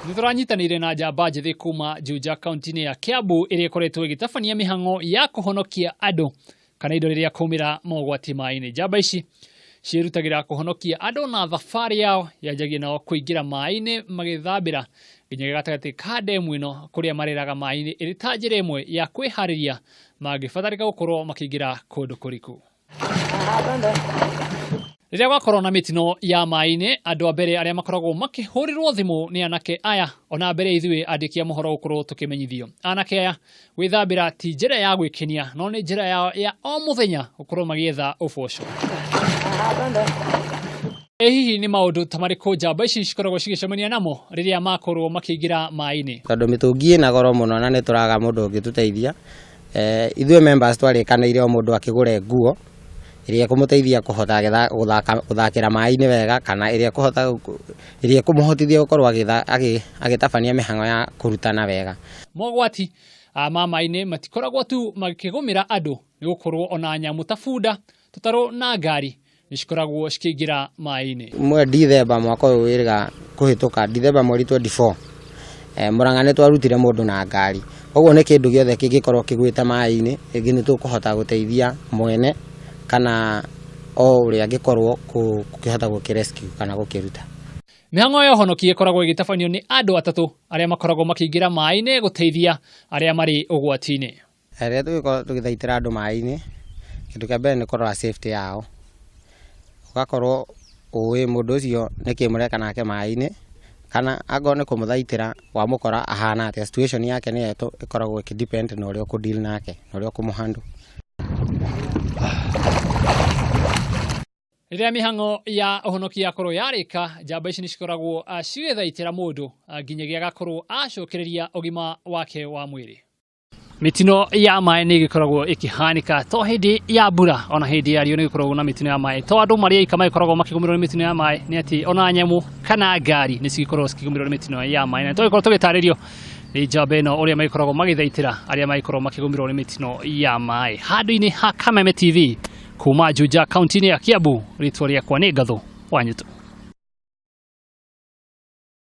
Nithuranyitanire na njamba njithi kuma Juja kaunti ya Kiambu iria ikoretwo igitabania mihango ya kuhonokia andu kana indo riria kumira mogwati mai-ini. Njamba ici ciirutagira kuhonokia andu na thabari yao yanjagia nao kuingira mai-ini magithambira nginya gatagati ka ndemu ino kuria mareraga mai-ini iri ta njira imwe ya kwihariria magibatarika gukorwo makiingira kundu kuriku. Riria gwakorwo na mitino ya mai-ini andu a mbere aria makoragwo makihurirwo thimu ni anake aya ona mbere ithui andikia mohoro gukorwo tukimenyithio. Anake aya gwithambira ti njira ya gwikenia no ni njira ya o muthenya gukorwo magietha uboco. Hihi ni maundu tamariku njamba ici cikoragwo cigicemania namo riria makorwo makiingira mai-ini? Tondu mitungi ina goro muno na nituraga mundu ungituteithia. Ithuĩ members twarĩkanĩire o mũndũ akĩgũre nguo iria kumuteithia kuhota guthakira mai-ini wega kana iria kumuhotithia gukorwo agitabania mihango ya kurutana wega. Mogwati ma mai-ini matikoragwo tu makigumira andu ni gukorwo ona nyamu ta bunda tutaro na ngari nicikoragwo cikiingira mai-ini. Mwe Dithemba mwaka uyu wiriga kuhituka Dithemba mweri 24 Murang'a ni twarutire mundu na ngari. Koguo ni kindu giothe kingikorwo kigwite mai-ini ingi ni tukuhota guteithia mwene kana o uria angikorwo kukihota gukirescue kana gukiruta. Mihango ya uhonokia ikoragwo igitabanio ni andu atatu aria makoragwo makiingira mai-ini guteithia aria mari ugwati-ini. Riria tugikorwo tugithaitira andu mai-ini kindu kia mbere ni kurora safety yao. Ugakorwo uwi mundu ucio ni kimureka nake mai-ini kana ago ni kumuthaitira wa mukora ahana atia situation yake ni yeto ikoragwo ikidepend na uria ku deal nake na uria kumuhandle. Riria mihango ya uhonokia korwo yarika njamba ici nicikoragwo cigithaitira mundu nginyagia agakorwo acokereria ugima wake wa mwiri. Mitino ya mai ni gikoragwo ikihanika to hindi ya mbura ona hindi ya rio ni gikoragwo na mitino ya mai to andu maria ikama ikoragwo makigumirwo ni mitino ya mai ni ati ona nyamu kana ngari ni cikoragwo cikigumirwo ni mitino ya mai na to ikoragwo tugitaririo ni njamba ino uria maikoragwo magithaitira aria maikoragwo makigumirwo ni mitino ya mai. Handu-ini ha Kameme TV kuma Juja kaunti ya Kiambu, ritwa riakwa ni Ngatho Wanyuto.